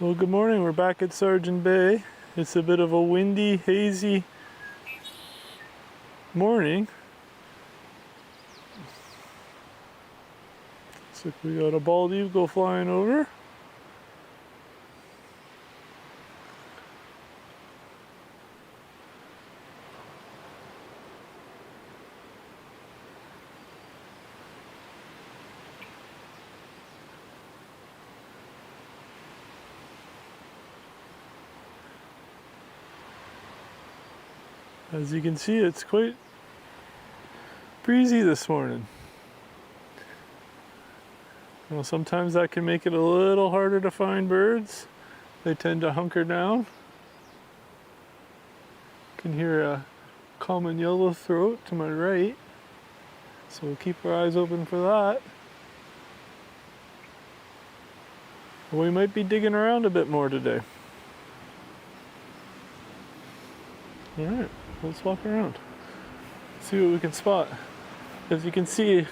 Well, good morning. We're back at Sargeant Bay. It's a bit of a windy, hazy morning. Looks like we got a bald eagle flying over. As you can see, it's quite breezy this morning. Well, sometimes that can make it a little harder to find birds. They tend to hunker down. You can hear a common yellowthroat to my right, so we'll keep our eyes open for that. We might be digging around a bit more today. All right, let's walk around, see what we can spot. As you can see,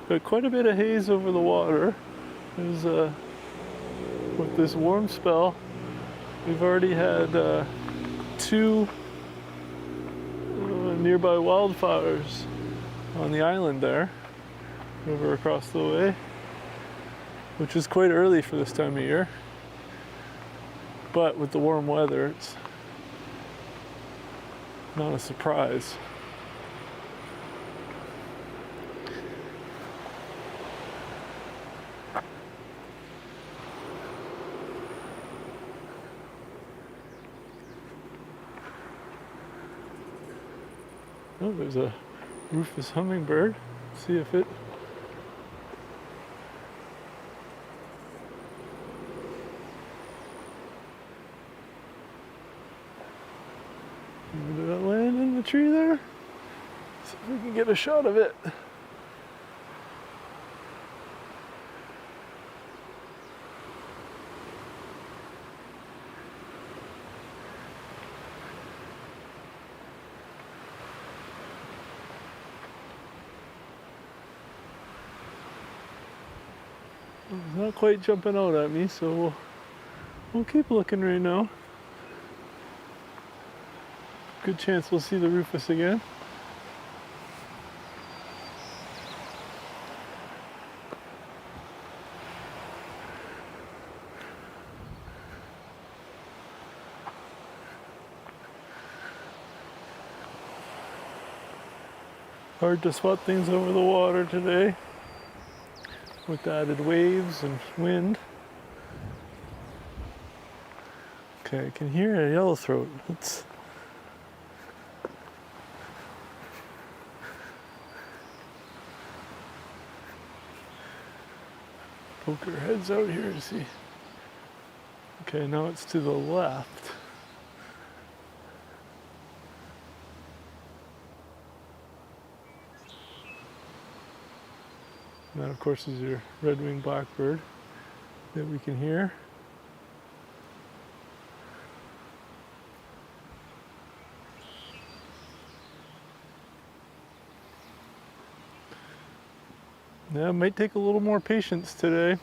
got quite a bit of haze over the water. There's with this warm spell, we've already had two nearby wildfires on the island there, over across the way, which is quite early for this time of year. But with the warm weather, it's not a surprise. Oh, there's a rufous hummingbird. See if it did that land in the tree there? See if we can get a shot of it. It's not quite jumping out at me, so we'll keep looking right now. Good chance we'll see the rufous again. Hard to spot things over the water today with the added waves and wind. Okay, I can hear a yellowthroat. Let's poke our heads out here to see. Okay, now it's to the left. And that, of course, is your red-winged blackbird that we can hear. Yeah, it might take a little more patience today.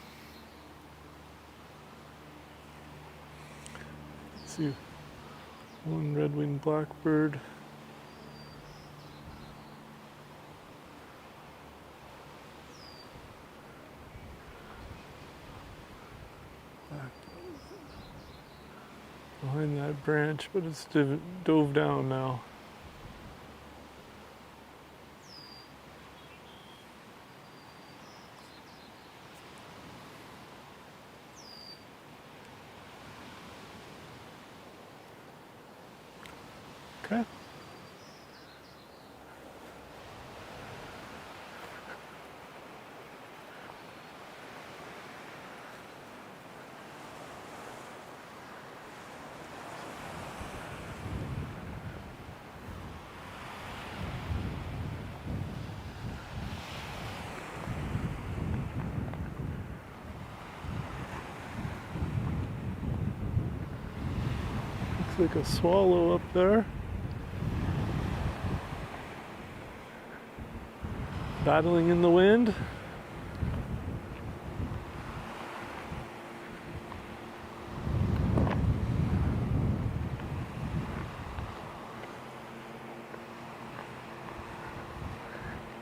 Let's see, one red-winged blackbird. Behind that branch, but it's dove down now. Okay. Looks like a swallow up there. Battling in the wind.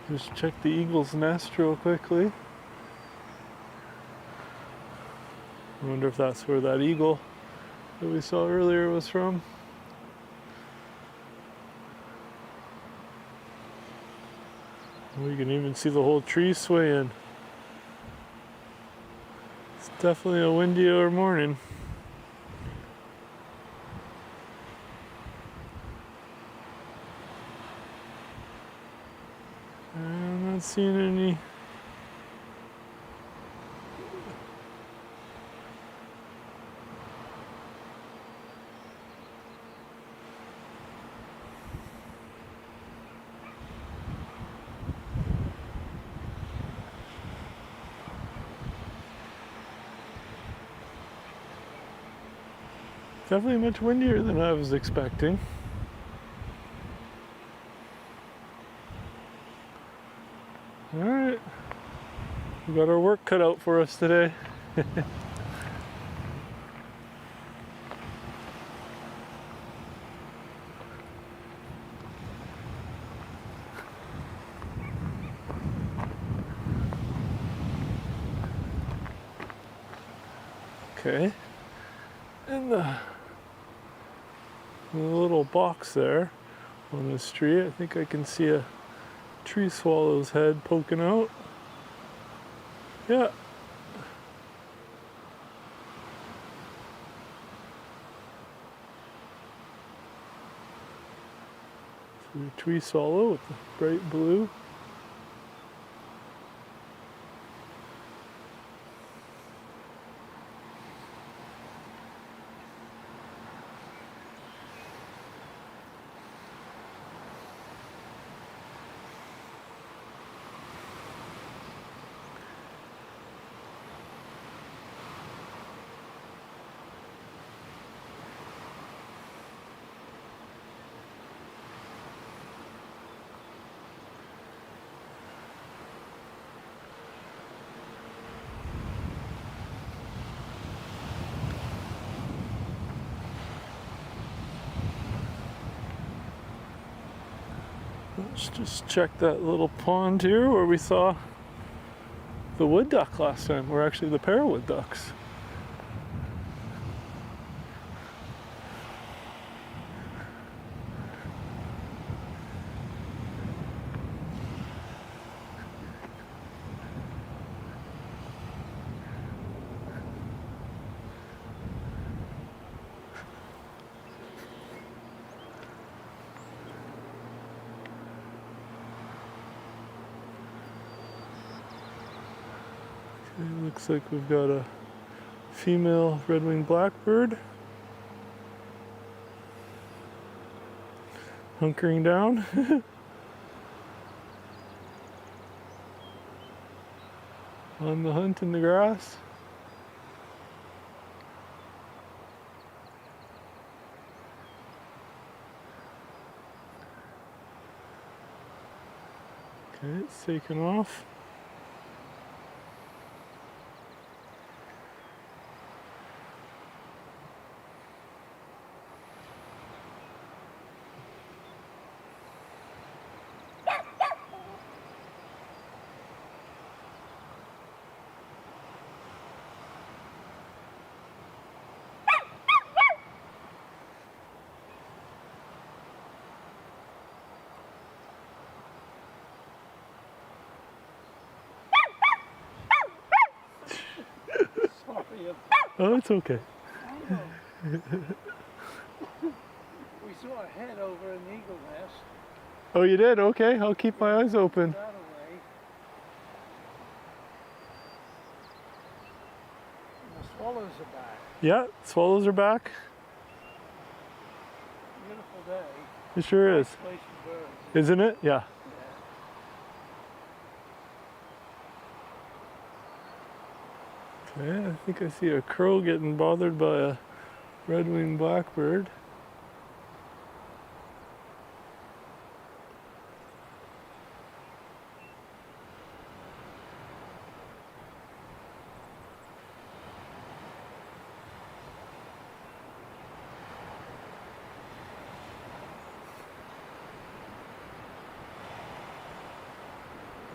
Just check the eagle's nest real quickly. I wonder if that's where that eagle that we saw earlier was from. Well, you can even see the whole tree swaying. It's definitely a windier morning. I'm not seeing any. Definitely much windier than I was expecting. Alright, we got our work cut out for us today. Okay, and the little box there on this tree, I think I can see a tree swallow's head poking out. Yeah. So the tree swallow with the bright blue. Let's just check that little pond here where we saw the wood duck last time, or actually the pair of wood ducks. It looks like we've got a female red-winged blackbird hunkering down. On the hunt in the grass. Okay, it's taken off. Oh, it's okay. We saw a head over an eagle nest. Oh, you did? Okay, I'll keep my eyes open. That away. And the swallows are back. Yeah, swallows are back. Beautiful day. It sure is. Nice place for birds. Isn't it? Yeah. Okay, I think I see a crow getting bothered by a red-winged blackbird.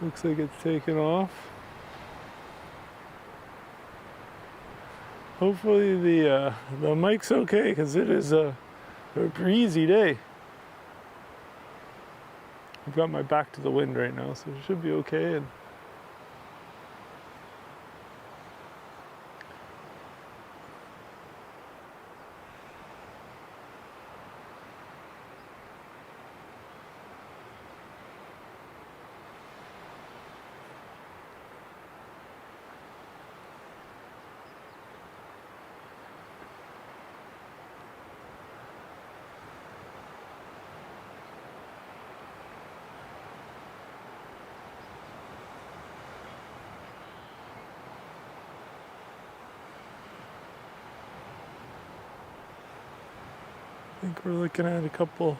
Looks like it's taken off. Hopefully the mic's okay, because it is a breezy day. I've got my back to the wind right now, so it should be okay. And I think we're looking at a couple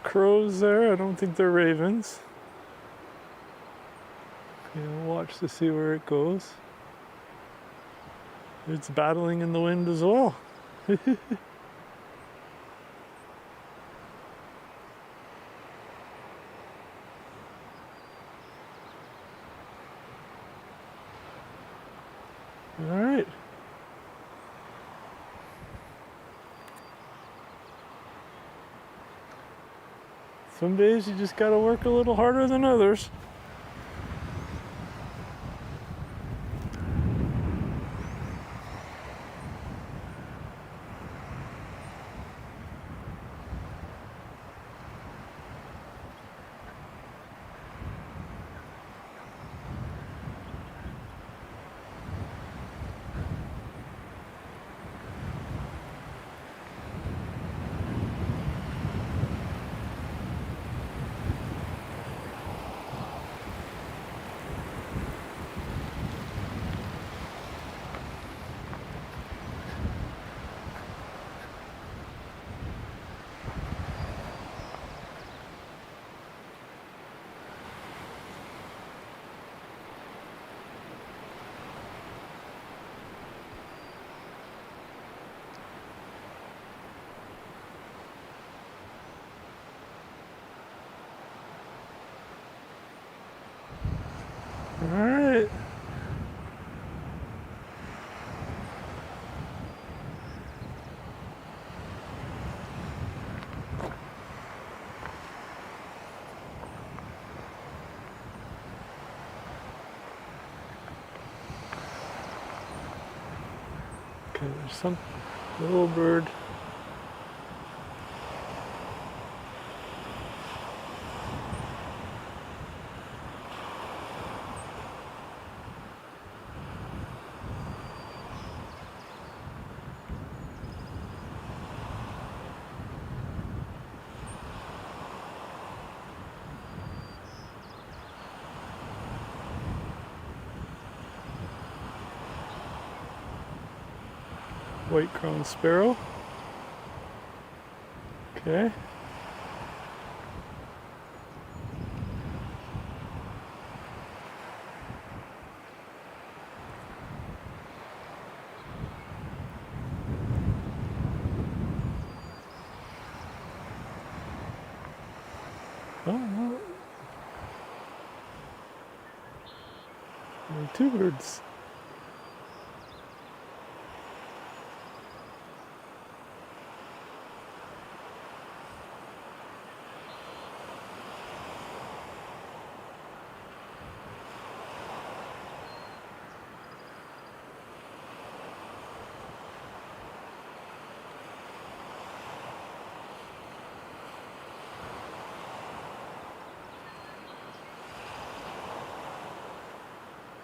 crows there. I don't think they're ravens. Watch to see where it goes. It's battling in the wind as well. All right. Some days you just gotta work a little harder than others. All right. Okay, there's some little bird. White-crowned sparrow. Okay. Oh, no. There are two birds.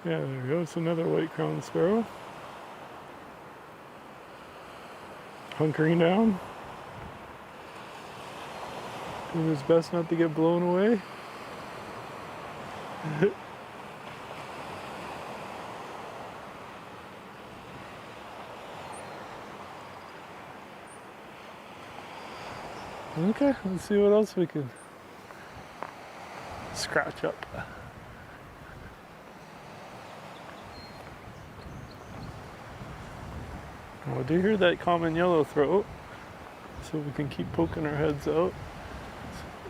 Yeah, there we go. It's another white-crowned sparrow. Hunkering down. Doing his best not to get blown away. Okay, let's see what else we can scratch up. Well, I do hear that common yellowthroat, so we can keep poking our heads out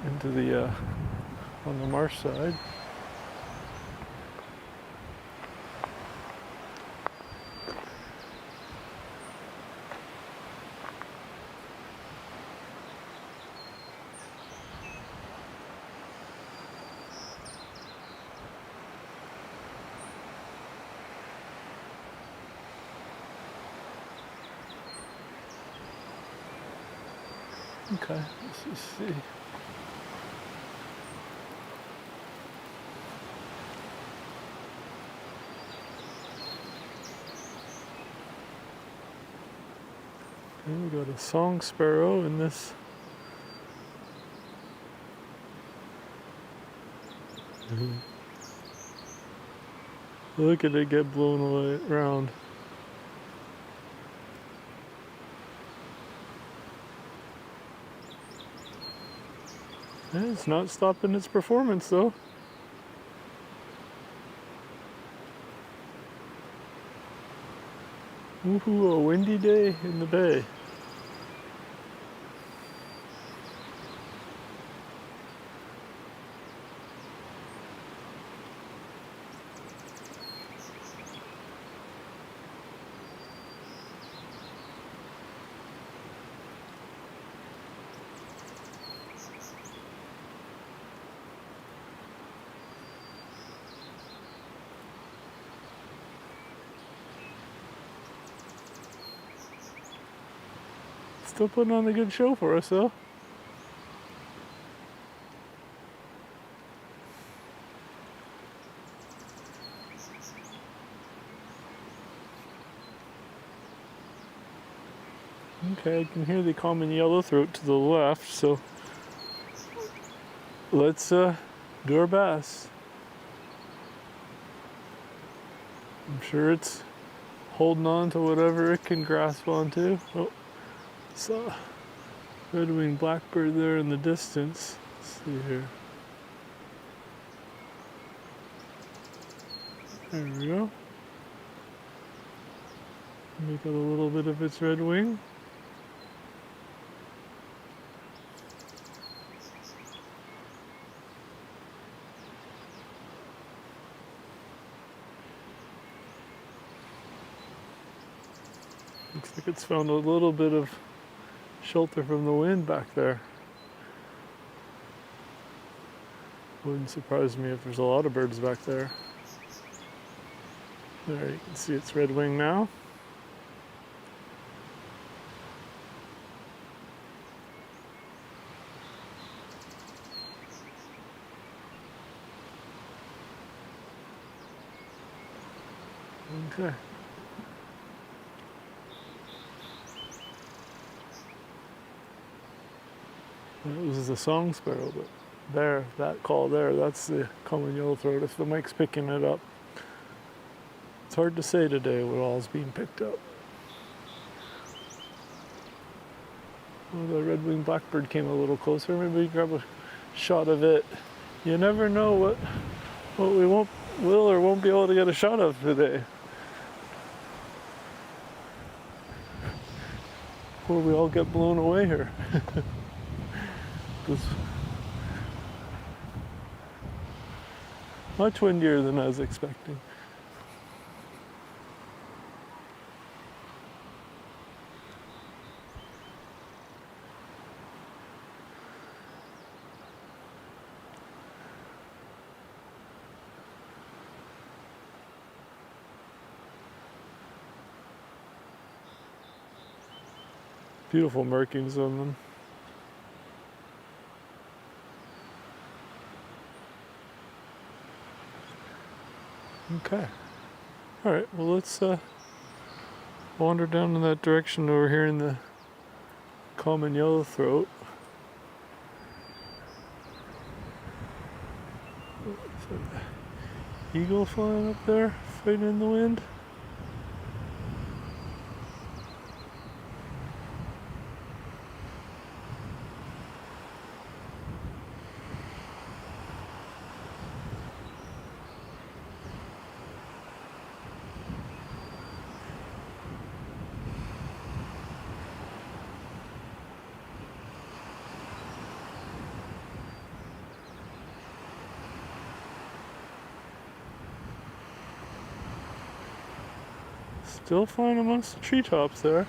into the on the marsh side. Okay, let's just see. Okay, we got a song sparrow in this. Look at it get blown away around. It's not stopping its performance though. Woohoo, a windy day in the bay. Still putting on a good show for us though. Okay, I can hear the common yellowthroat to the left, so let's do our best. I'm sure it's holding on to whatever it can grasp onto. Oh, saw red-winged blackbird there in the distance. Let's see here. There we go. Make out a little bit of its red wing. Looks like it's found a little bit of shelter from the wind back there. Wouldn't surprise me if there's a lot of birds back there. There, you can see its red wing now. Okay. That was the song sparrow, but there, that call there, that's the common yellowthroat if the mic's picking it up. It's hard to say today what all's being picked up. Well, the red-winged blackbird came a little closer. Maybe we grab a shot of it. You never know what we will or won't be able to get a shot of today. Before we all get blown away here. It's much windier than I was expecting. Beautiful markings on them. Okay. All right, well, let's wander down in that direction over here in the common yellowthroat. Eagle flying up there, fighting in the wind. Still flying amongst the treetops there.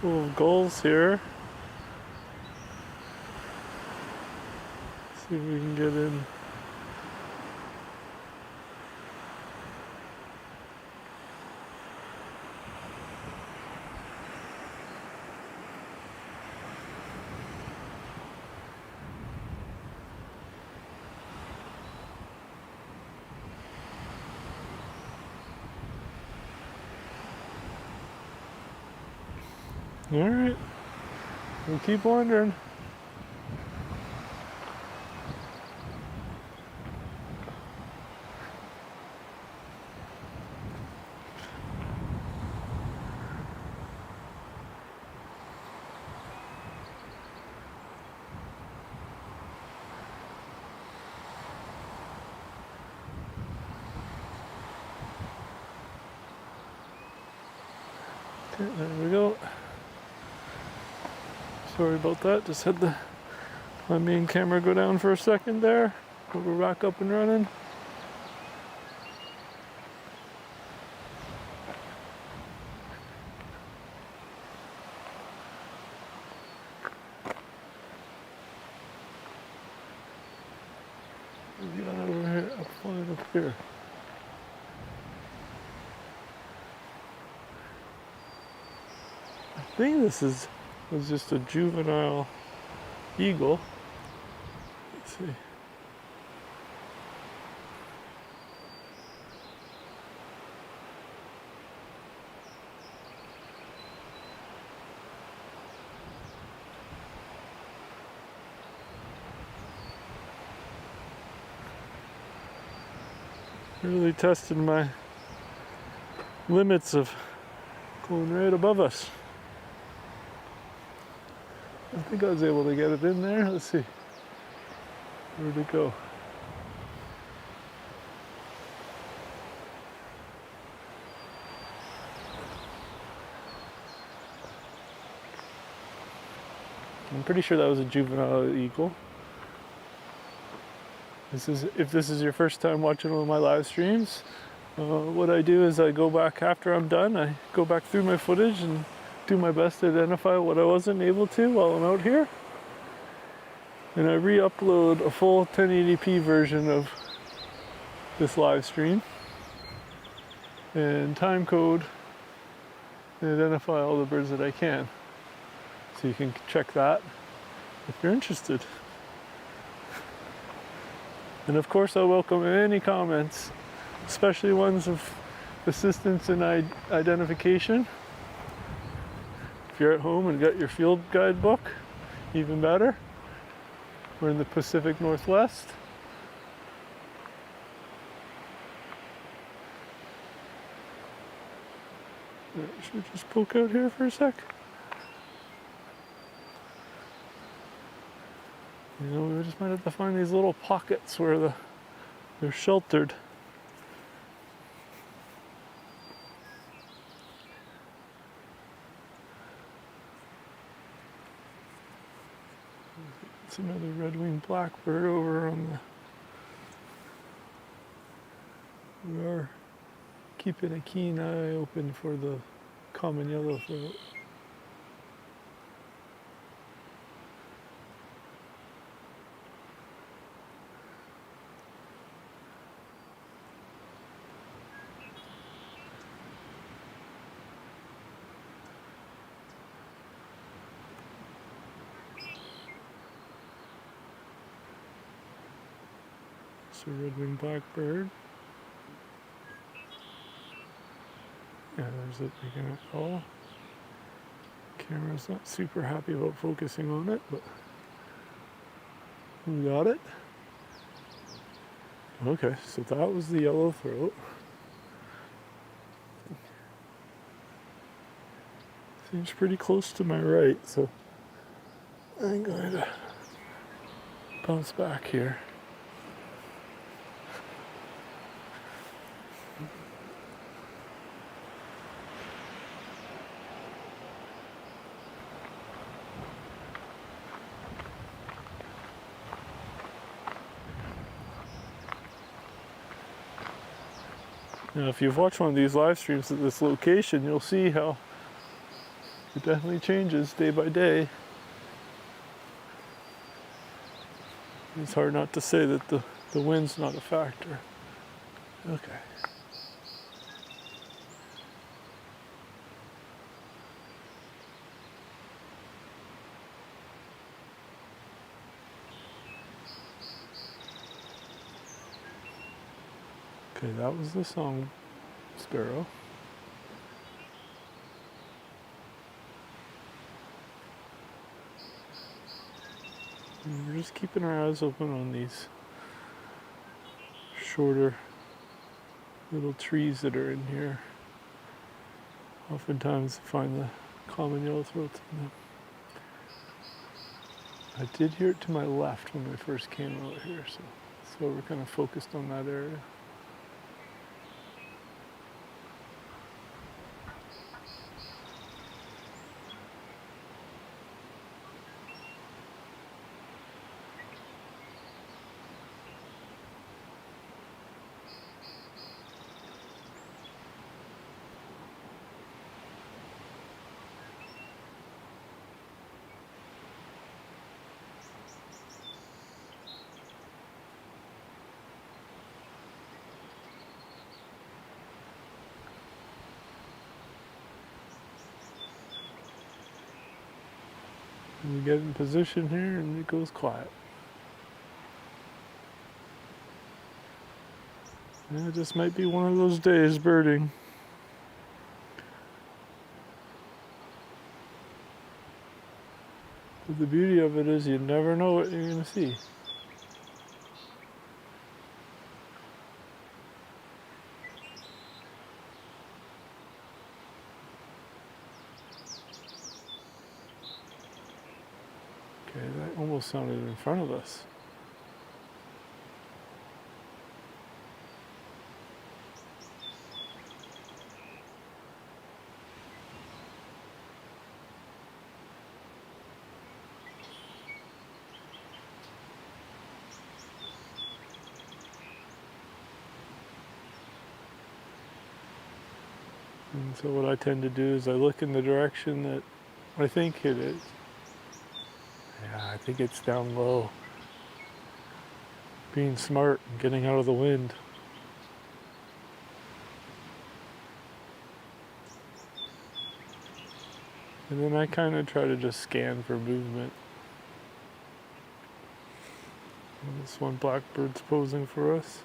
Little gulls here. See if we can get in. All right, we'll keep wandering. Okay, there we go. Sorry about that, just had my main camera go down for a second there, but we're back up and running. We got over here, up here. I think this was just a juvenile eagle. Let's see. Really tested my limits of going right above us. I think I was able to get it in there. Let's see. Where'd it go? I'm pretty sure that was a juvenile eagle. If this is your first time watching one of my live streams, what I do is I go back after I'm done. I go back through my footage and do my best to identify what I wasn't able to while I'm out here. And I re-upload a full 1080p version of this live stream and time code and identify all the birds that I can. So you can check that if you're interested. And of course I welcome any comments, especially ones of assistance in identification. If you're at home and got your field guide book, even better. We're in the Pacific Northwest. Should we just poke out here for a sec? You know, we just might have to find these little pockets where they're sheltered. It's another red-winged blackbird over on the... We are keeping a keen eye open for the common yellowthroat. It's a red-winged blackbird. Yeah, there's it making a call. Camera's not super happy about focusing on it, but We got it? Okay, so that was the yellow throat. Seems pretty close to my right, so I'm going to bounce back here. Now, if you've watched one of these live streams at this location, you'll see how it definitely changes day by day. It's hard not to say that the wind's not a factor. Okay. Okay, that was the song sparrow. And we're just keeping our eyes open on these shorter little trees that are in here. Oftentimes I find the common yellow throats in them. I did hear it to my left when we first came out here, so we're kind of focused on that area. And we get in position here and it goes quiet. Yeah, it just might be one of those days birding. But the beauty of it is you never know what you're going to see. Okay, that almost sounded in front of us. And so what I tend to do is I look in the direction that I think it is. Yeah, I think it's down low. Being smart and getting out of the wind. And then I kind of try to just scan for movement. And this one blackbird's posing for us.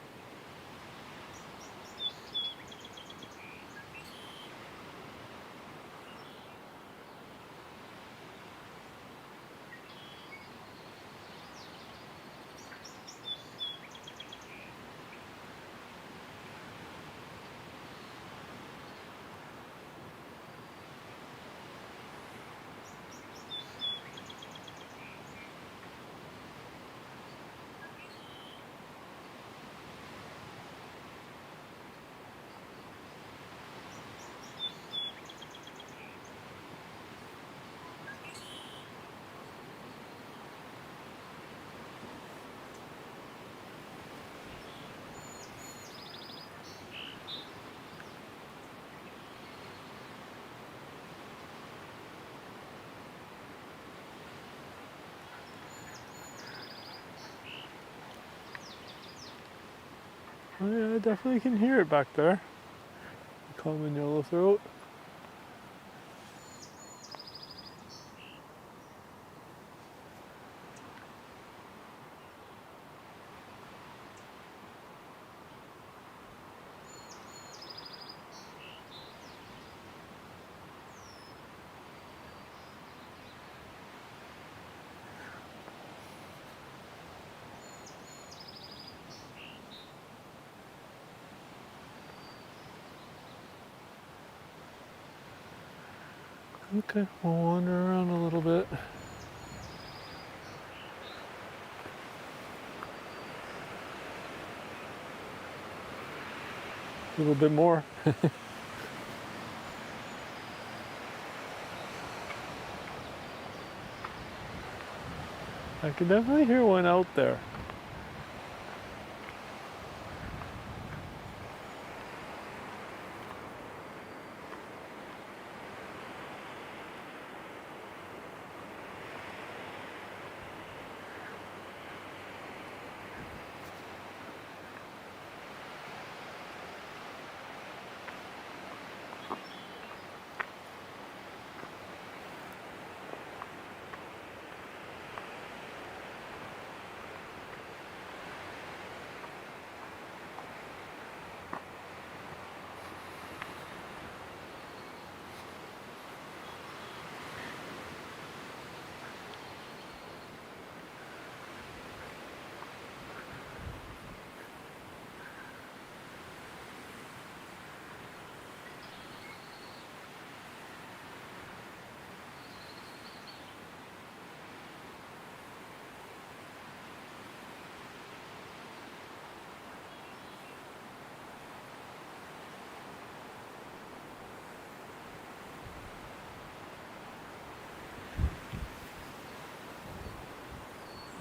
Oh yeah, I definitely can hear it back there. The common yellowthroat. Okay, we'll wander around a little bit. A little bit more. I can definitely hear one out there.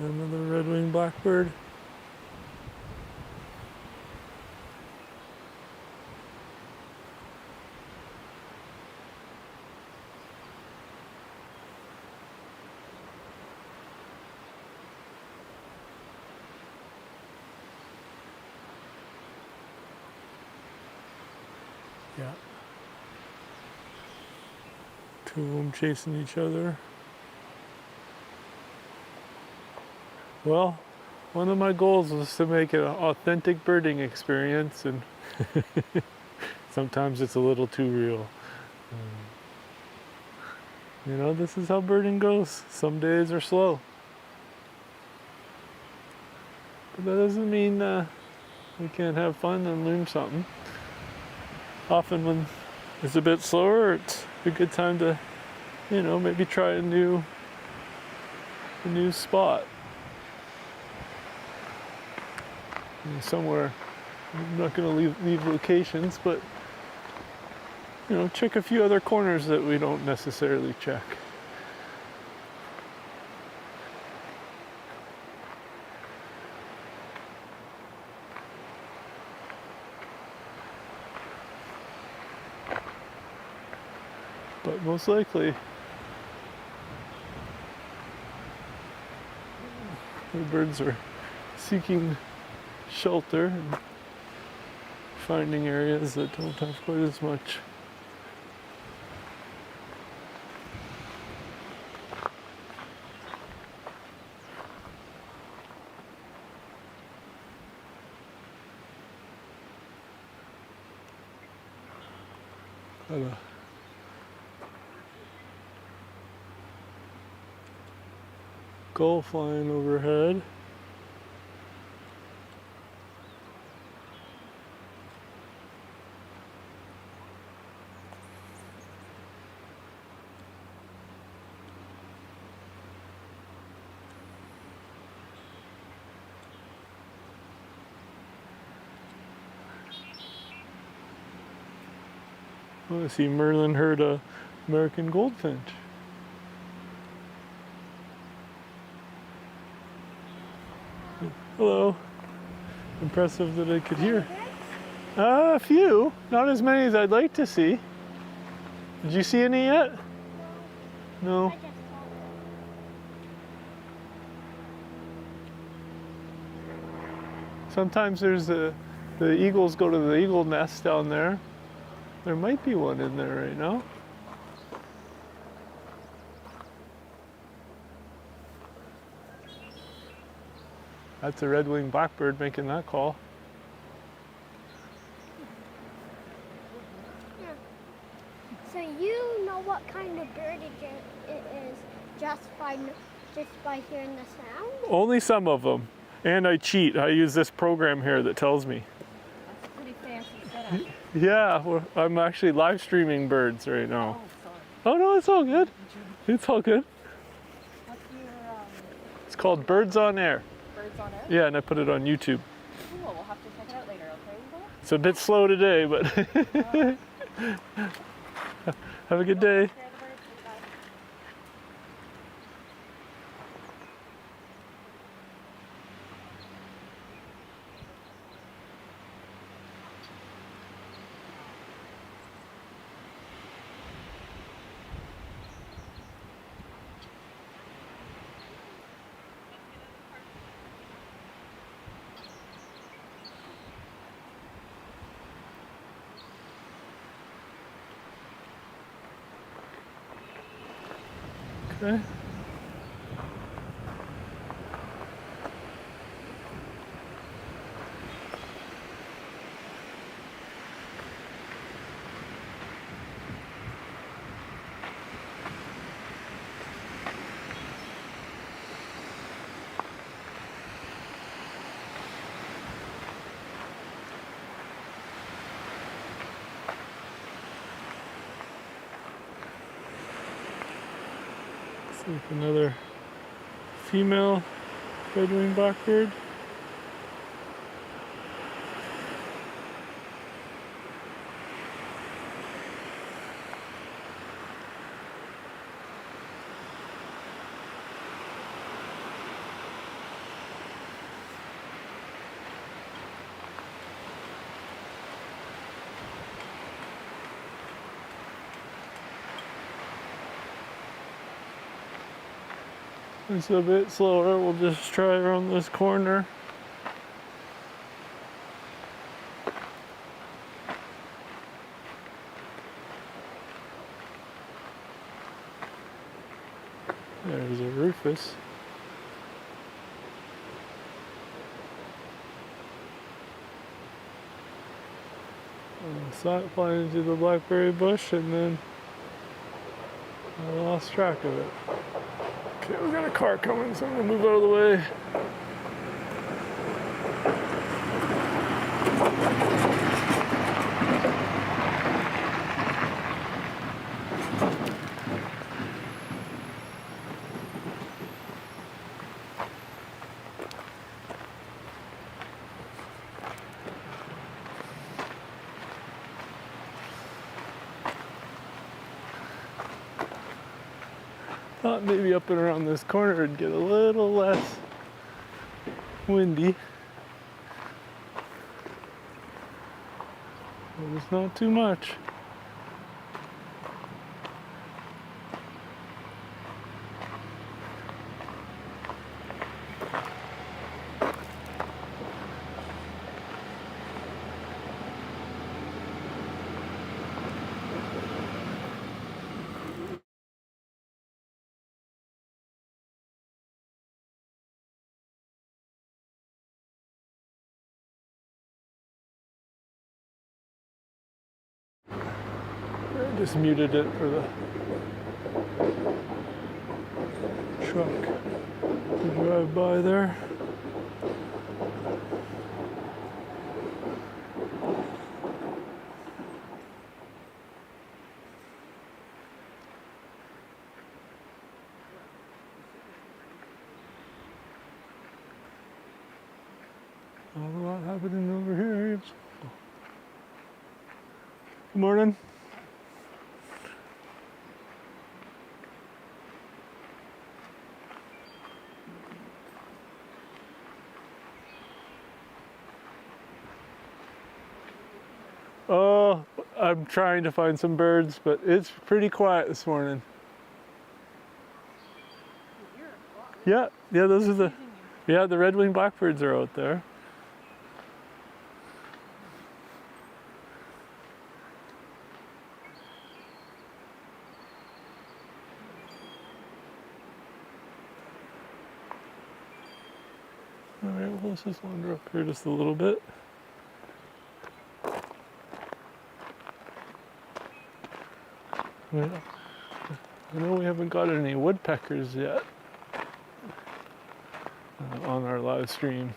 Another red-winged blackbird. Yeah. Two of them chasing each other. Well, one of my goals was to make an authentic birding experience, and sometimes it's a little too real. You know, this is how birding goes. Some days are slow. But that doesn't mean we can't have fun and learn something. Often when it's a bit slower, it's a good time to, you know, maybe try a new spot. Somewhere, I'm not going to leave locations, but you know, check a few other corners that we don't necessarily check. But most likely, the birds are seeking shelter and finding areas that don't have quite as much. Got a gull flying overhead. Oh, I see Merlin heard a American goldfinch. Hello. Impressive that I could hear. A few, not as many as I'd like to see. Did you see any yet? No. Sometimes there's the eagles go to the eagle nest down there. There might be one in there right now. That's a red-winged blackbird making that call. Yeah. So you know what kind of bird it is just by hearing the sound? Only some of them. And I cheat. I use this program here that tells me. That's a pretty fancy setup. Yeah, I'm actually live streaming birds right now. Oh, sorry. Oh no, it's all good. It's all good. What's your It's called Birds on Air. Birds on Air? Yeah, and I put it on YouTube. Cool, we'll have to check it out later, okay, Will? It's a bit slow today, but have a good day. Take care of the birds. Bye. Okay. See if another female red-winged blackbird. It's a bit slower. We'll just try around this corner. There's a rufus. And saw it flying into the blackberry bush, and then I lost track of it. Okay, we got a car coming, so I'm gonna move out of the way. Thought maybe up and around this corner it'd get a little less windy. But it's not too much. I just muted it for the truck to drive by there. Not a lot happening over here. Good morning. Oh, I'm trying to find some birds, but it's pretty quiet this morning. Yeah, those are the red-winged blackbirds are out there. All right, well, let's just wander up here just a little bit. I know we haven't got any woodpeckers yet on our live stream.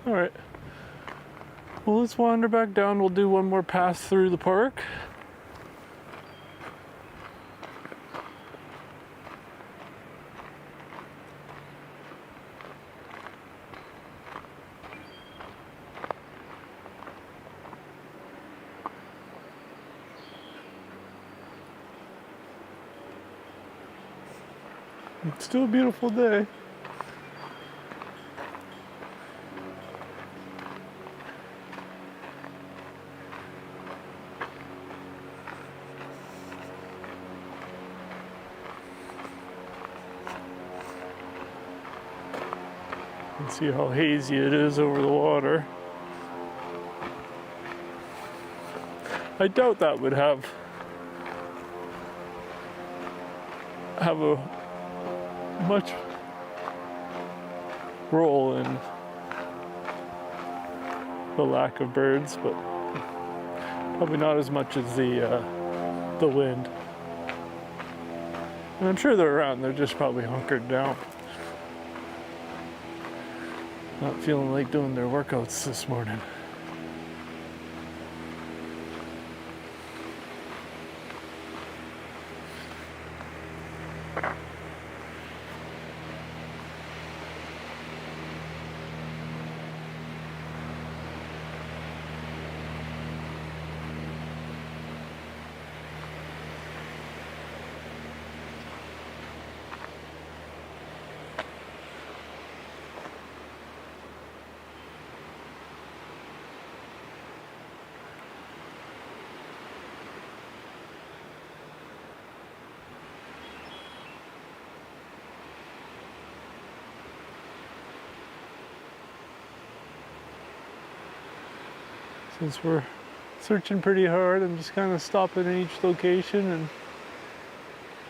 All right. Well, let's wander back down. We'll do one more pass through the park. It's still a beautiful day. You can see how hazy it is over the water. I doubt that would have a much role in the lack of birds, but probably not as much as the wind. And I'm sure they're around, they're just probably hunkered down. Not feeling like doing their workouts this morning. Since we're searching pretty hard, I'm just kind of stopping at each location and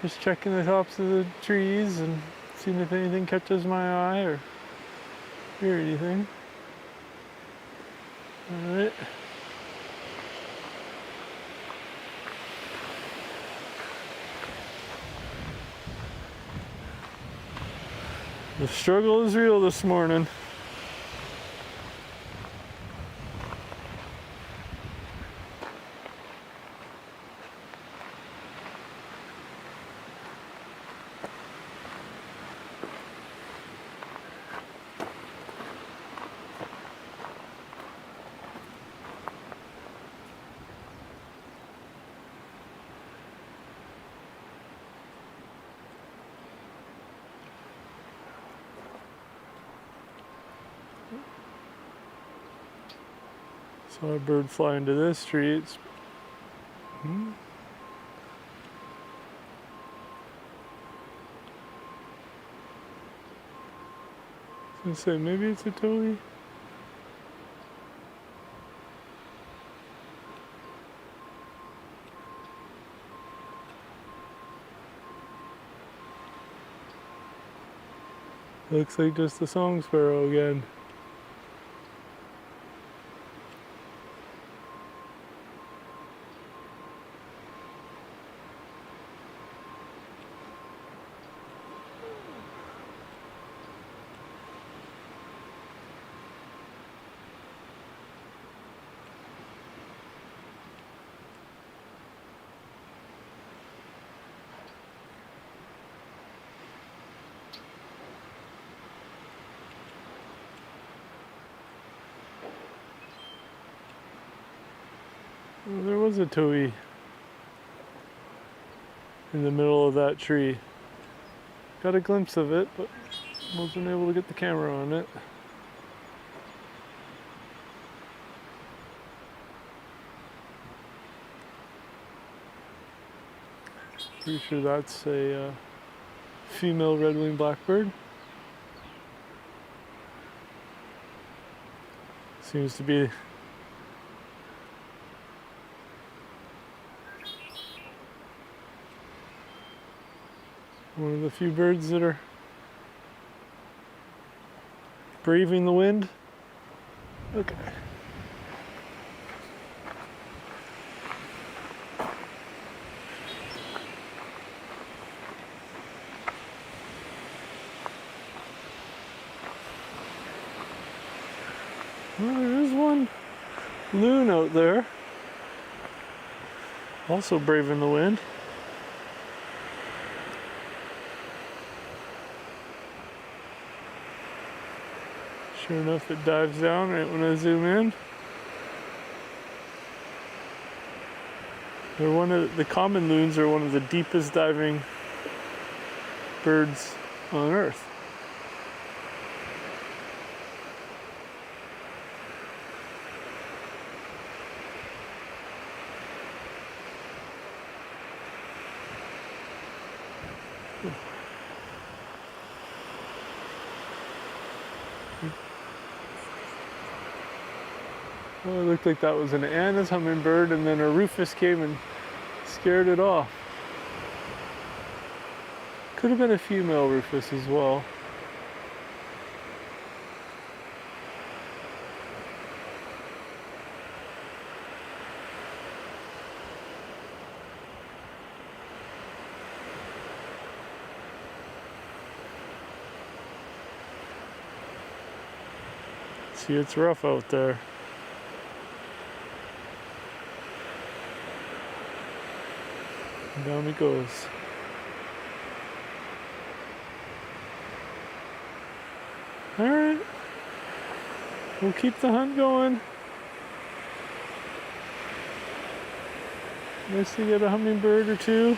just checking the tops of the trees and seeing if anything catches my eye or hear anything. All right. The struggle is real this morning. Saw a bird fly into this tree. It's I was gonna say maybe it's a towhee. Looks like just the song sparrow again. Well, there was a towhee in the middle of that tree. Got a glimpse of it, but wasn't able to get the camera on it. Pretty sure that's a female red-winged blackbird. Seems to be one of the few birds that are braving the wind. Okay. Well, there is one loon out there. Also braving the wind. Sure enough, it dives down right when I zoom in. They're one of the common loons are one of the deepest diving birds on Earth. Well, it looked like that was an Anna's hummingbird, and then a rufous came and scared it off. Could have been a female rufous as well. See, it's rough out there. And down he goes. All right, we'll keep the hunt going. Nice to get a hummingbird or two.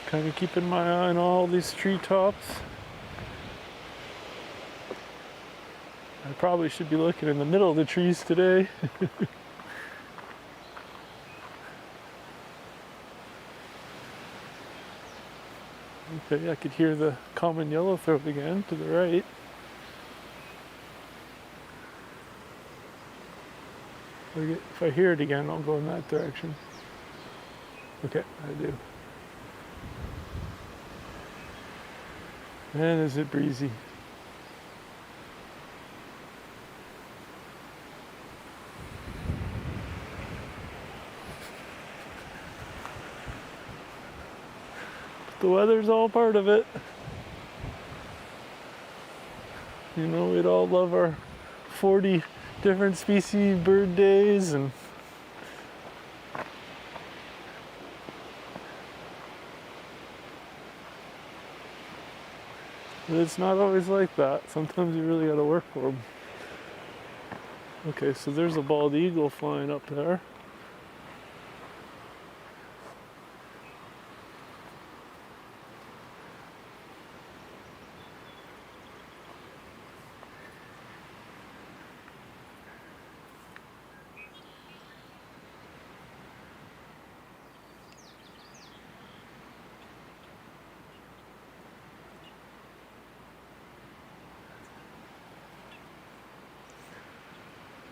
Kind of keeping my eye on all these treetops. I probably should be looking in the middle of the trees today. Okay, I could hear the common yellowthroat again to the right. If I hear it again, I'll go in that direction. Okay, I do. Man, is it breezy. But the weather's all part of it. You know, we'd all love our 40 different species bird days and but it's not always like that. Sometimes you really gotta work for them. Okay, so there's a bald eagle flying up there.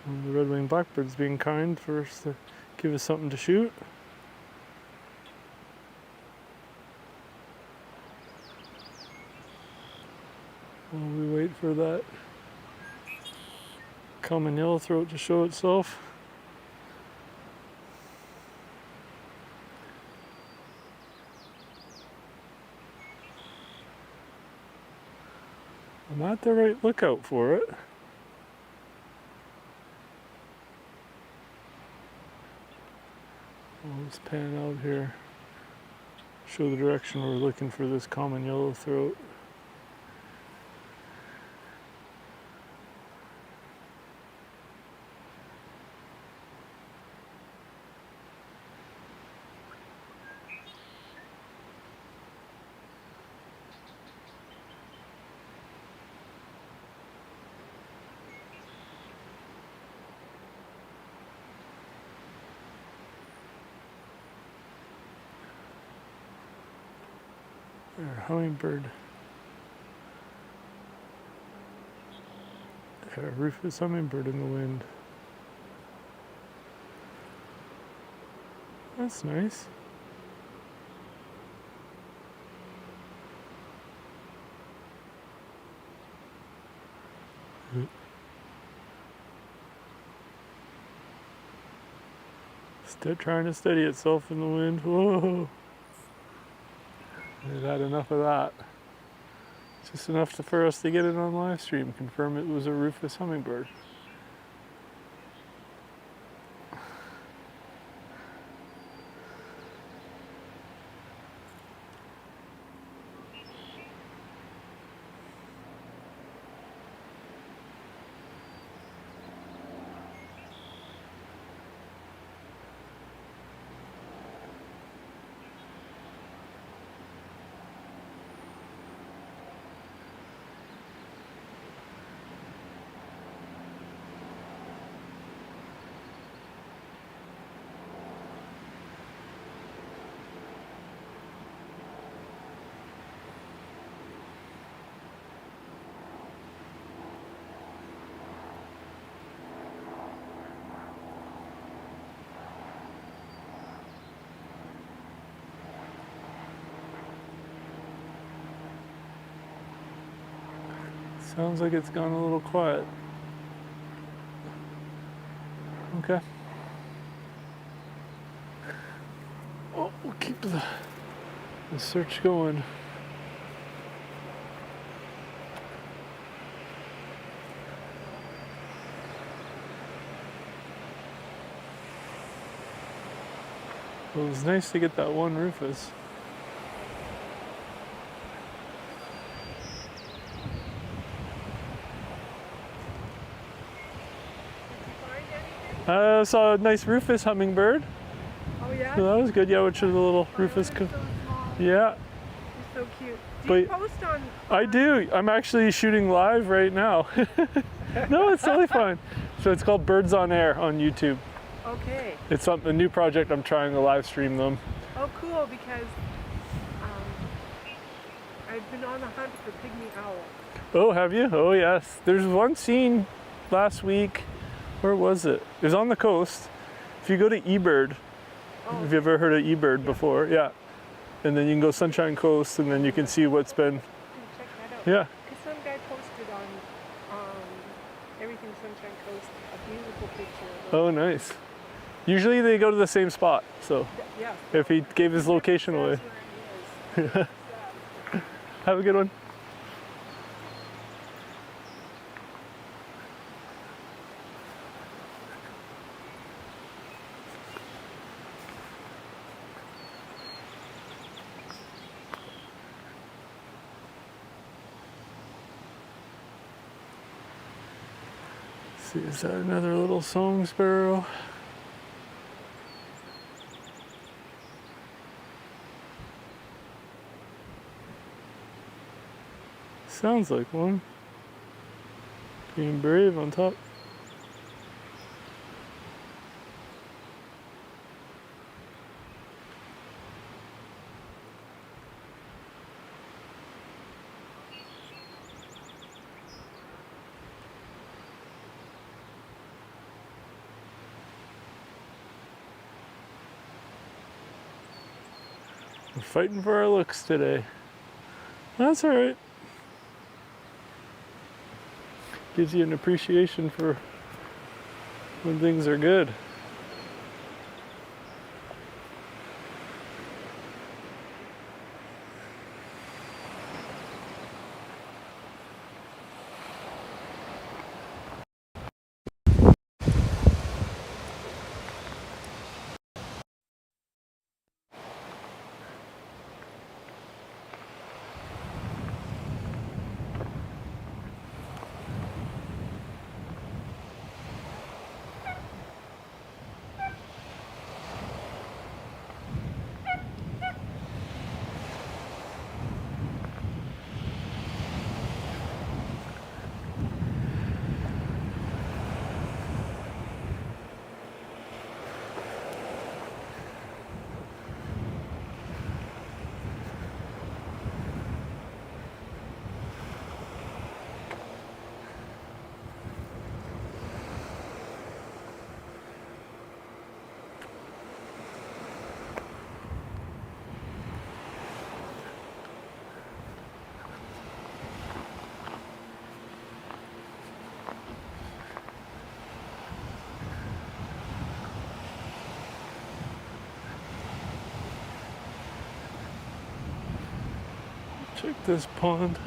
And the red-winged blackbird's being kind for us to give us something to shoot. While we wait for that common yellowthroat to show itself. I'm at the right lookout for it. Let's pan out here, show the direction we're looking for this common yellowthroat. There, hummingbird. Got a rufous hummingbird in the wind. That's nice. Still trying to steady itself in the wind. Whoa! It had enough of that. Just enough for us to get it on live stream. Confirm it was a rufous hummingbird. Sounds like it's gone a little quiet. Okay. Well, we'll keep the search going. Well, it was nice to get that one rufus. I saw a nice rufus hummingbird. Oh yeah? So that was good. Yeah, which are the little rufus. So small. Yeah. He's so cute. Do you But post on? I do. I'm actually shooting live right now. No, it's totally fine. So it's called Birds on Air on YouTube. Okay. It's a new project. I'm trying to live stream them. Oh, cool. Because I've been on the hunt for pygmy owl. Oh, have you? Oh, yes. There's one seen last week. Where was it? It was on the coast. If you go to eBird, have you ever heard of eBird before? Yeah. And then you can go Sunshine Coast, and then you can see what's been. Check that out. Yeah. Because some guy posted on Everything Sunshine Coast a beautiful picture. Oh, nice. Usually they go to the same spot. So Yeah. if he gave his location away, That's where it is. have a good one. See, is that another little song sparrow? Sounds like one. Being brave on top. We're fighting for our looks today. That's all right. Gives you an appreciation for when things are good. Check this pond.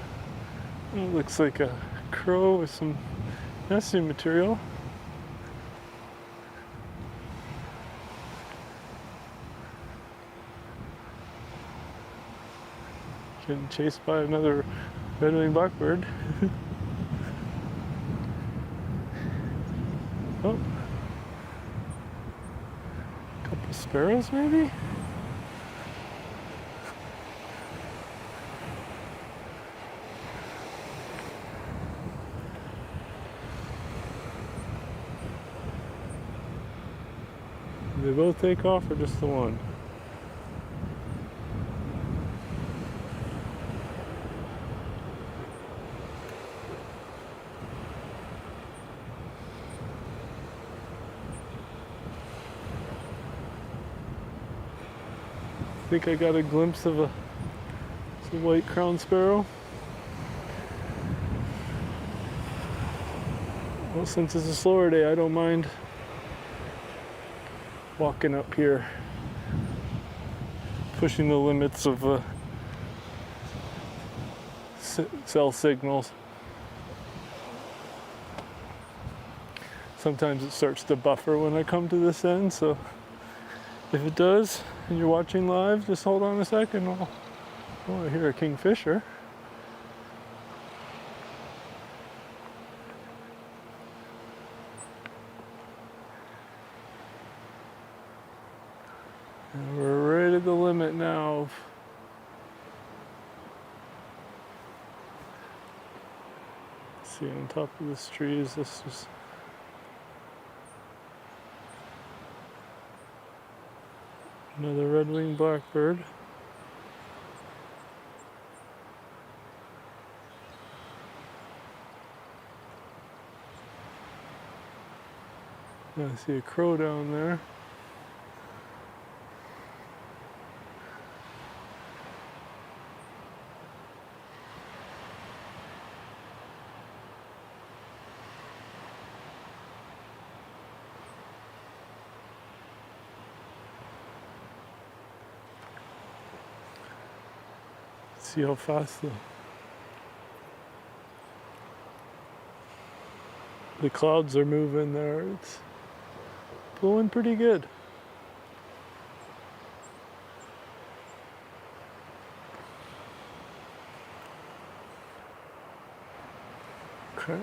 It looks like a crow with some nesting material. Getting chased by another red-winged blackbird. Oh. Couple sparrows maybe? Did they both take off or just the one? I think I got a glimpse of a white crowned sparrow. Well, since it's a slower day, I don't mind walking up here, pushing the limits of cell signals. Sometimes it starts to buffer when I come to this end, so if it does and you're watching live, just hold on a second. I hear a kingfisher. And we're right at the limit now. Let's see, on top of this tree is this just another red-winged blackbird. I see a crow down there. See how fast the clouds are moving there. It's blowing pretty good. Okay.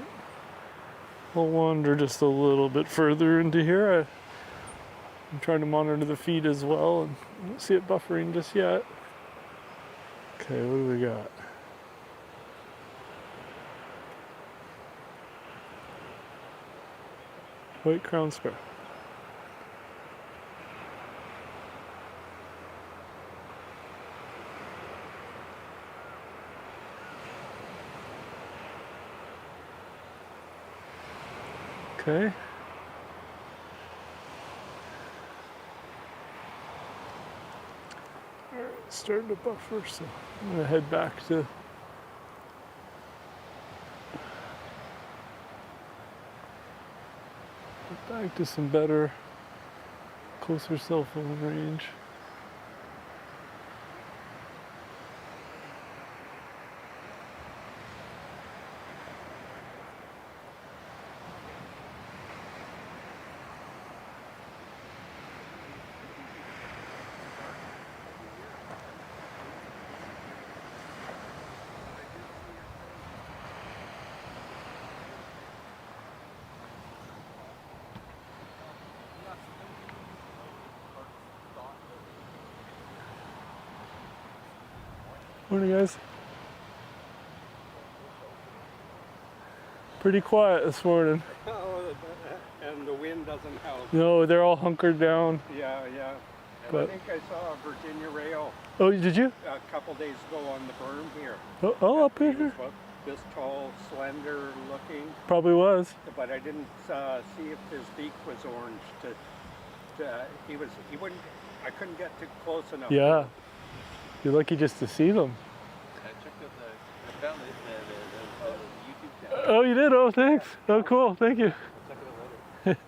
I'll wander just a little bit further into here. I'm trying to monitor the feed as well, and I don't see it buffering just yet. Okay, what do we got? White crowned sparrow. Okay. Alright, starting to buffer, so I'm gonna head back to some better, closer cell phone range. Morning, guys. Pretty quiet this morning. Oh, and the wind doesn't help. No, they're all hunkered down. Yeah. And But- I think I saw a Virginia rail Oh, did you? a couple days ago on the berm here. Oh, up He was here? about this tall, slender looking, Probably was. but I didn't see if his beak was orange. He wouldn't. I couldn't get too close enough. Yeah. You're lucky just to see them. I checked out I found the YouTube channel. Oh, you did? Oh, thanks. Oh, cool. Thank you. Check it out later.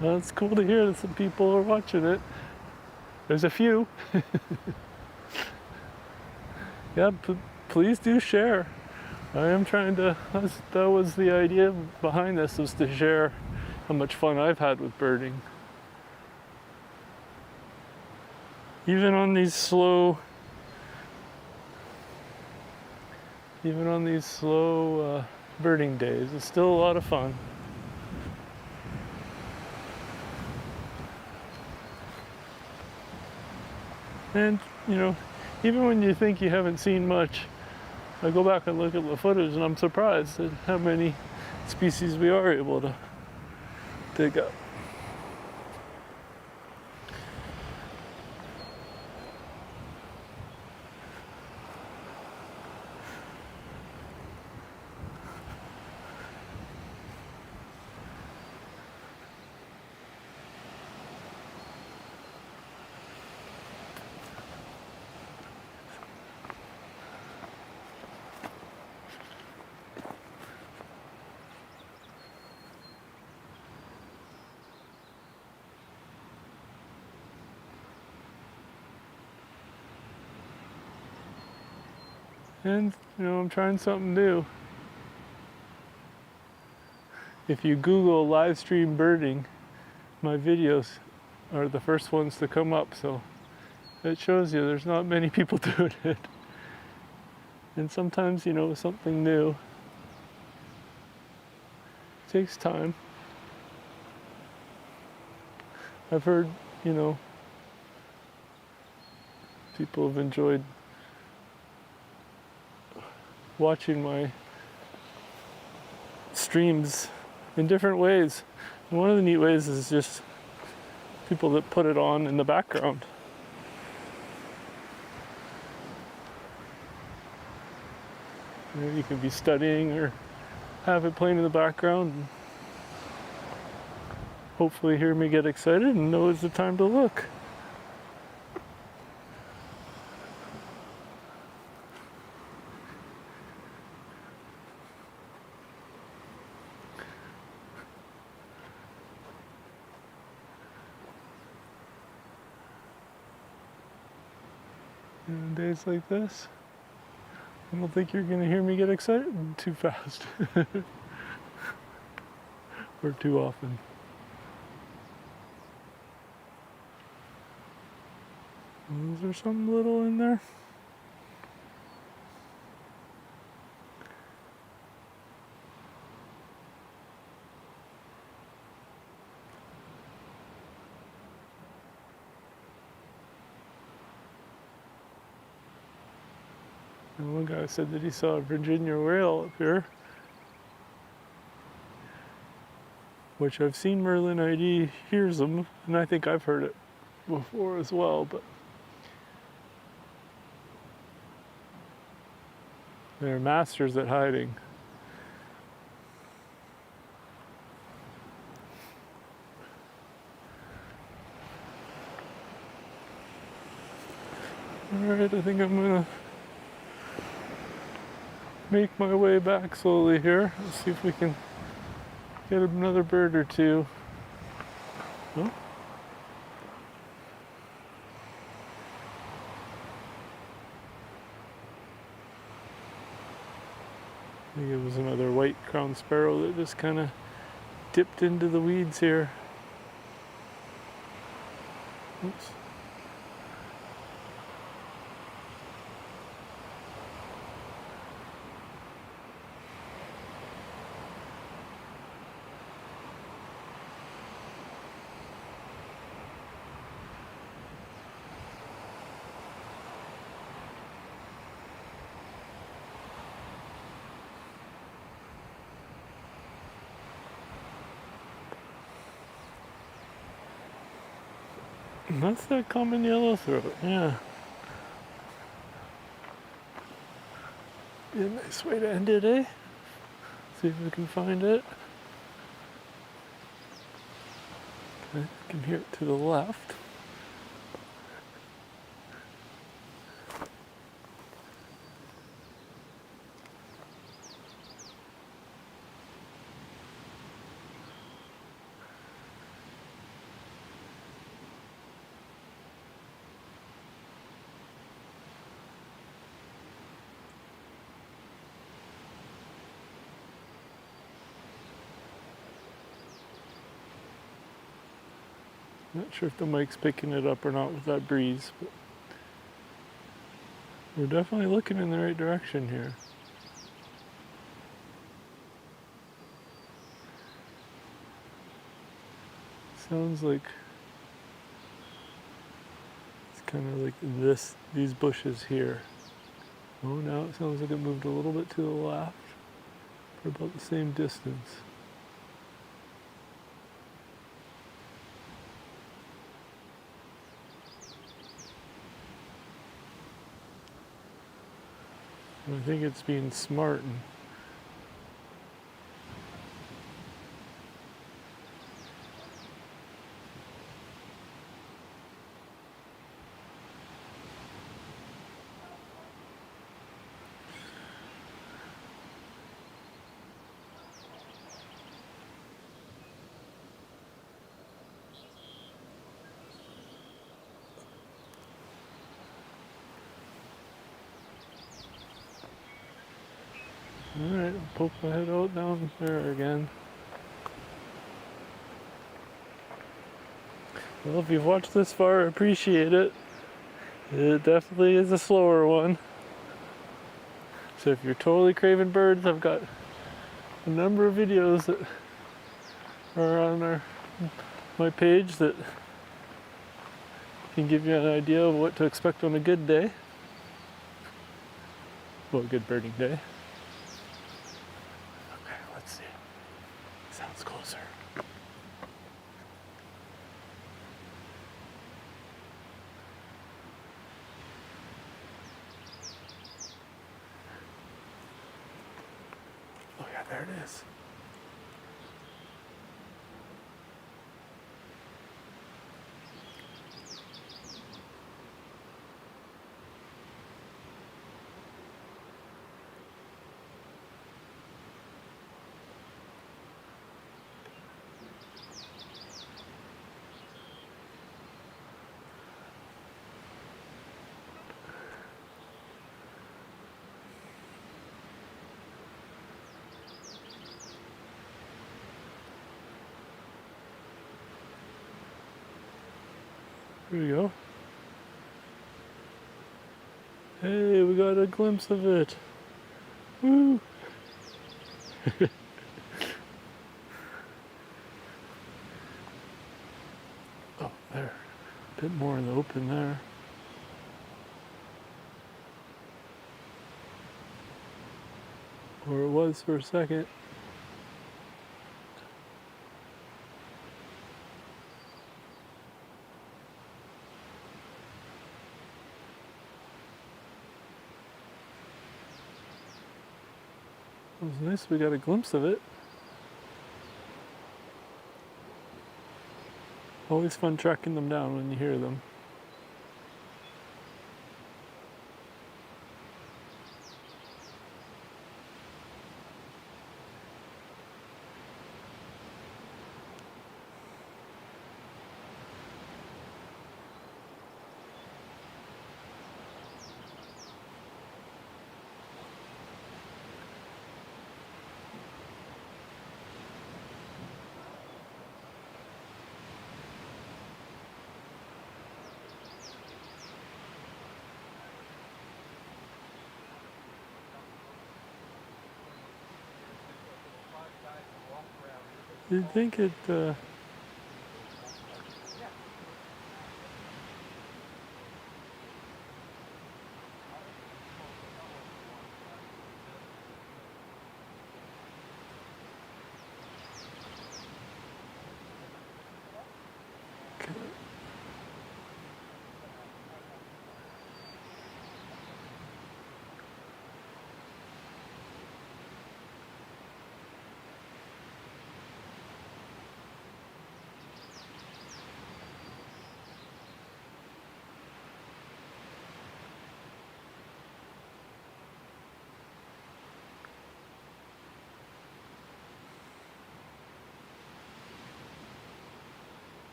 Well, it's cool to hear that some people are watching it. There's a few. Yeah, please do share. I am trying to, that was the idea behind this, was to share how much fun I've had with birding. Even on these slow birding days, it's still a lot of fun. And, you know, even when you think you haven't seen much, I go back and look at the footage and I'm surprised at how many species we are able to dig up. And, you know, I'm trying something new. If you Google live stream birding, my videos are the first ones to come up, so it shows you there's not many people doing it. And sometimes, you know, something new takes time. I've heard, you know, people have enjoyed watching my streams in different ways. And one of the neat ways is just people that put it on in the background. You know, you could be studying or have it playing in the background and hopefully hear me get excited and know it's the time to look. And on days like this, I don't think you're going to hear me get excited too fast or too often. Is there some little in there? And one guy said that he saw a Virginia rail up here, which I've seen Merlin ID hears them, and I think I've heard it before as well, but they're masters at hiding. Alright, I think I'm gonna make my way back slowly here. Let's see if we can get another bird or two. Oh. I think it was another white crowned sparrow that just kind of dipped into the weeds here. Oops. That's that common yellow throat, yeah. Be a nice way to end it, eh? See if we can find it. Okay, I can hear it to the left. Not sure if the mic's picking it up or not with that breeze, but we're definitely looking in the right direction here. Sounds like it's kind of like these bushes here. Oh, now it sounds like it moved a little bit to the left for about the same distance. And I think it's being smart and alright, poke my head out down there again. Well, if you've watched this far, I appreciate it. It definitely is a slower one. So if you're totally craving birds, I've got a number of videos that are on my page that can give you an idea of what to expect on a good day. Well, a good birding day. Okay, let's see. Sounds closer. Oh yeah, there it is. Here we go. Hey, we got a glimpse of it. Woo! Oh, there. A bit more in the open there. Or it was for a second. It was nice we got a glimpse of it. Always fun tracking them down when you hear them. You'd think it,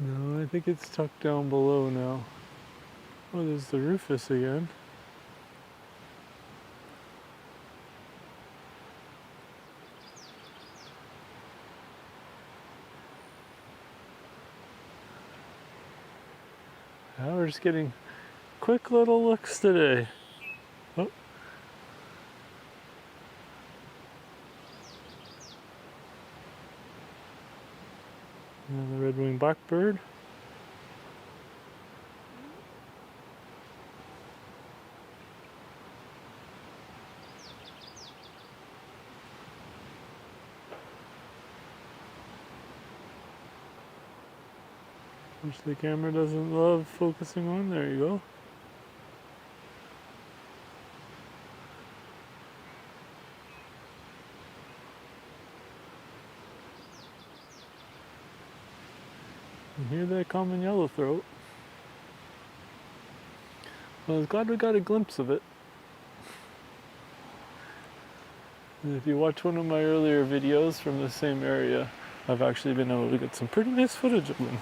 no, I think it's tucked down below now. Oh, there's the rufous again. Now we're just getting quick little looks today. Oh. And the red-winged blackbird. Which the camera doesn't love focusing on. There you go. And hear that common yellowthroat. Well, I was glad we got a glimpse of it. And if you watch one of my earlier videos from the same area, I've actually been able to get some pretty nice footage of them.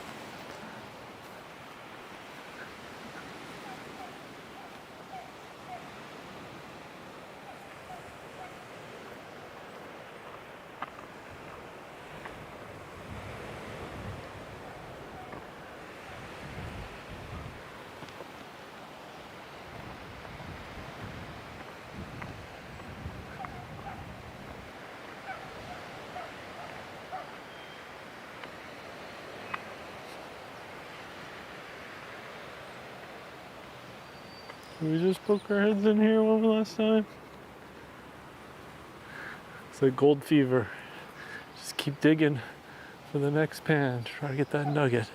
Did we just poke our heads in here one last time? It's like gold fever. Just keep digging for the next pan. Try to get that nugget.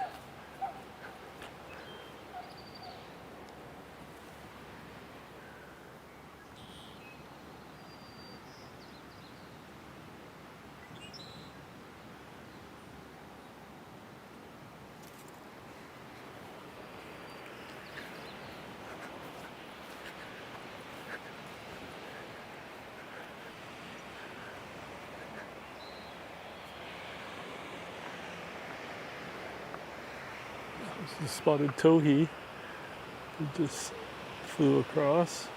This is spotted towhee. It just flew across.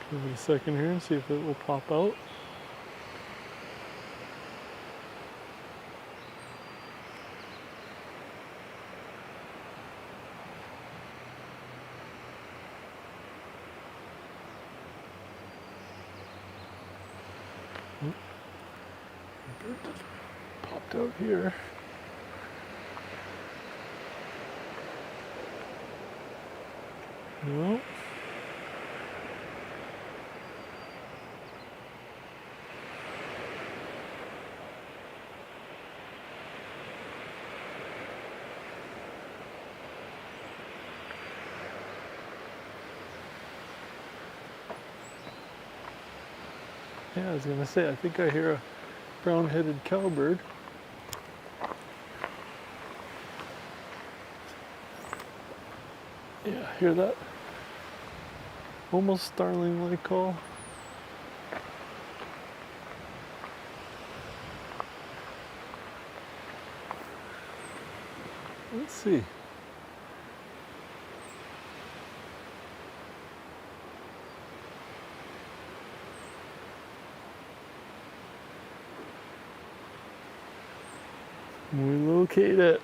Give it a second here and see if it will pop out. Bird just popped out here. No. Yeah, I was gonna say, I think I hear a brown-headed cowbird. Yeah, hear that? Almost starling-like call. Let's see. We locate it.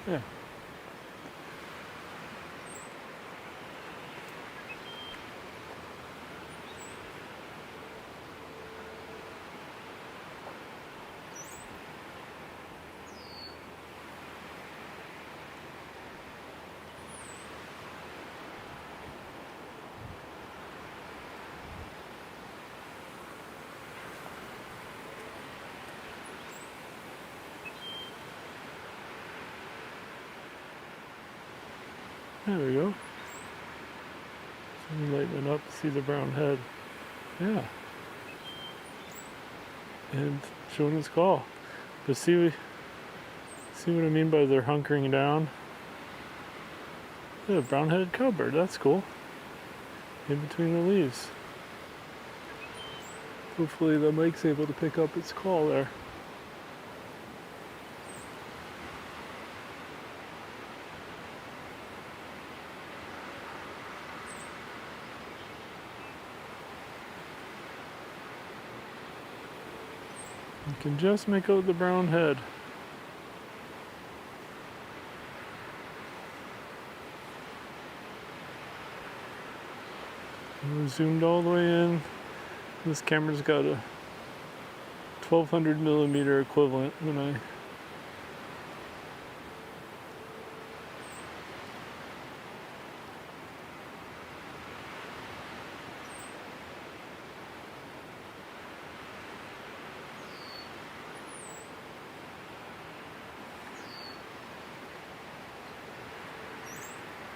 Yeah. There we go. Let me lighten it up to see the brown head. Yeah. and showing its call. But see what I mean by they're hunkering down? Yeah, brown-headed cowbird, that's cool. In between the leaves. Hopefully the mic's able to pick up its call there. You can just make out the brown head. And we're zoomed all the way in. This camera's got a 1200 millimeter equivalent when I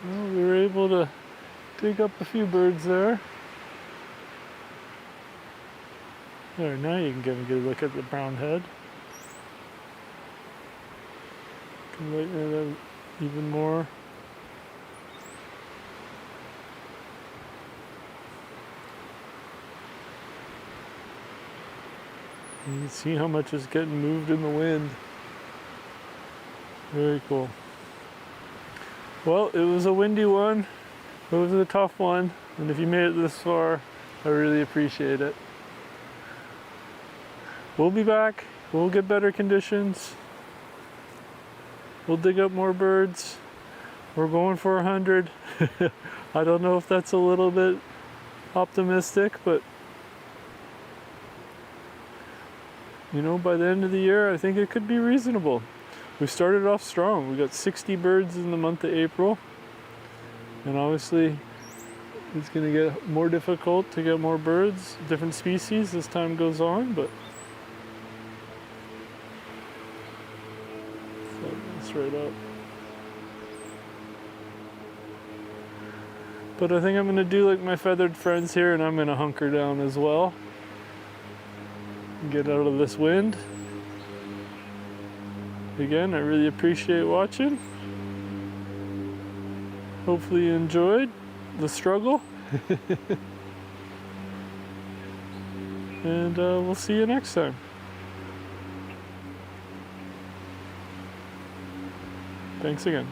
well, we were able to dig up a few birds there. There, now you can get a good look at the brown head. Can lighten it up even more. You can see how much is getting moved in the wind. Very cool. Well, it was a windy one. It was a tough one. And if you made it this far, I really appreciate it. We'll be back. We'll get better conditions. We'll dig up more birds. We're going for 100. I don't know if that's a little bit optimistic, but you know, by the end of the year, I think it could be reasonable. We started off strong. We got 60 birds in the month of April. And obviously, it's going to get more difficult to get more birds, different species as time goes on, but right up. But I think I'm going to do like my feathered friends here, and I'm going to hunker down as well. Get out of this wind. Again, I really appreciate watching. Hopefully you enjoyed the struggle. And we'll see you next time. Thanks again.